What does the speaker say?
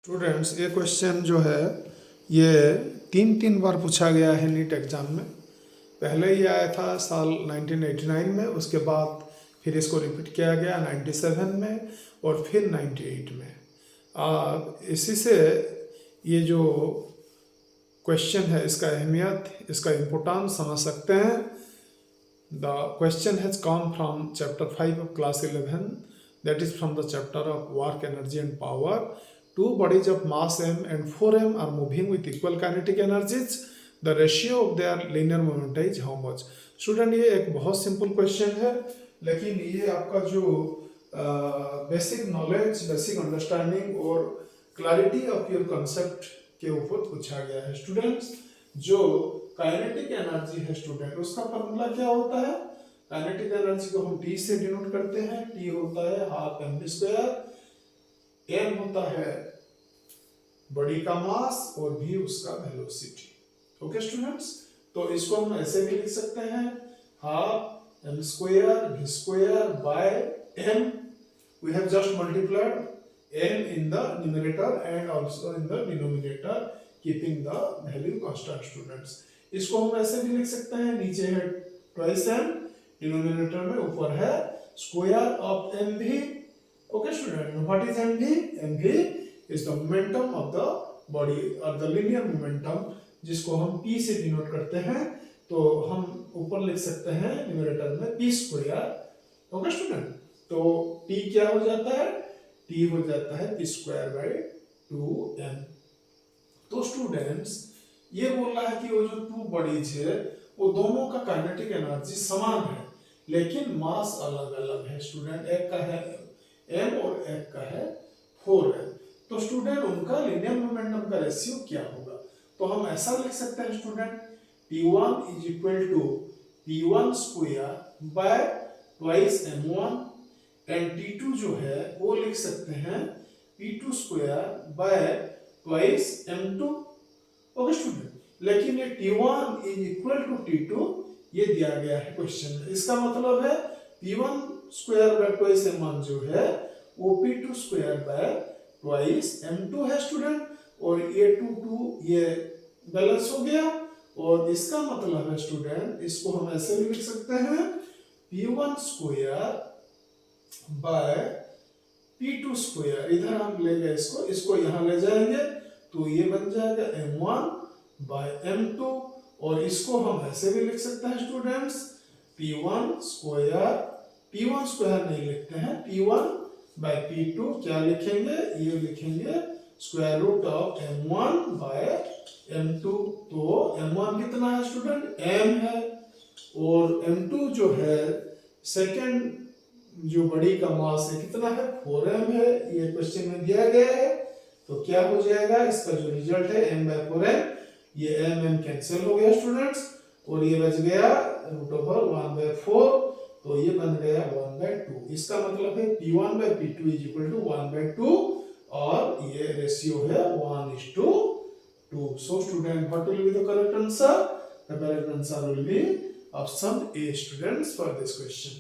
Students, ये question जो है ये तीन बार पूछा गया है नीट एग्ज़ाम में। पहले ये आया था साल 1989 में, उसके बाद फिर इसको रिपीट किया गया 97 में और फिर 98 में। इसी से ये जो क्वेश्चन है इसका अहमियत, इसका इम्पोर्टेंस समझ सकते हैं। The question has come from chapter 5 of class 11, that is from the chapter of work, energy and power. Two bodies of mass m and 4m are moving with equal kinetic energies. The ratio of their linear moment is how much? Student, ये एक बहुत simple question है, लेकिन ये आपका जो basic knowledge, basic understanding और clarity of your concept के ऊपर पूछा गया है। स्टूडेंट्स, जो काइनेटिक एनर्जी है स्टूडेंट, उसका फॉर्मूला क्या होता है? काइनेटिक एनर्जी को हम T से डिनोट करते हैं। T होता है हाफ mv², m होता है बॉडी का मास और v उसका वेलोसिटी। ओके स्टूडेंट्स, तो इसको हम ऐसे भी लिख सकते हैं, half m² v² by m। We have just multiplied m in the numerator and also in the denominator, keeping the value constant। Students, इसको हम ऐसे भी लिख सकते हैं, नीचे है ट्वाइस m, डिनोमिनेटर में ऊपर है square of mv। Okay student, what is mv? mv is the momentum of the body और द लीनियर मोमेंटम, जिसको हम p से डिनोट करते हैं। तो हम ऊपर लिख सकते हैं न्यूमरेटर में p²। ओके स्टूडेंट, तो t क्या हो जाता है? t हो जाता है p²/2m। तो स्टूडेंट्स, ये बोल रहा है कि वो जो टू बॉडीज है वो दोनों का काइनेटिक एनर्जी समान है, लेकिन मास अलग अलग है। स्टूडेंट, एक का है m और एक का है 4m। तो स्टूडेंट, उनका लीनियर मोमेंटम का रेशियो क्या होगा? तो हम ऐसा लिख सकते हैं student, P1 is equal to P1² by twice m1 and T2 जो है वो लिख सकते हैं P2² bye twice m2। Okay student, लेकिन ये T1 is equal to T2 ये दिया गया है क्वेश्चन में। इसका मतलब है P1² बाय ट्वाइस m1 जो है वो P2² बाय ट्वाइस m2 है स्टूडेंट, और ये 2 ये बैलेंस हो गया। और इसका मतलब है स्टूडेंट, इसको हम ऐसे भी लिख सकते हैं, P1² बाय P2²। इधर हम ले गए इसको यहाँ ले जाएंगे तो ये बन जाएगा m1 बाय m2, और इसको हम ऐसे भी लिख सकते हैं स्टूडेंट्स, P1² नहीं लिखते हैं, P1 बाय P2 क्या लिखेंगे? ये लिखेंगे square root of m1 bye m2। तो m1 कितना है स्टूडेंट? m है, और m2 जो है सेकेंड जो बॉडी का मास है कितना है? 4m है। ये क्वेश्चन में दिया गया है। तो क्या हो जाएगा? इसका जो रिजल्ट है m/4m, ये m कैंसिल हो गया स्टूडेंट्स, और ये बच गया √1/4, तो ये बन गया 1/2। इसका मतलब है P1/P2 इज इक्वल टू 1/2, और ये रेशियो है 1:2। So student, what will be the correct answer? The correct answer will be option A students for this question.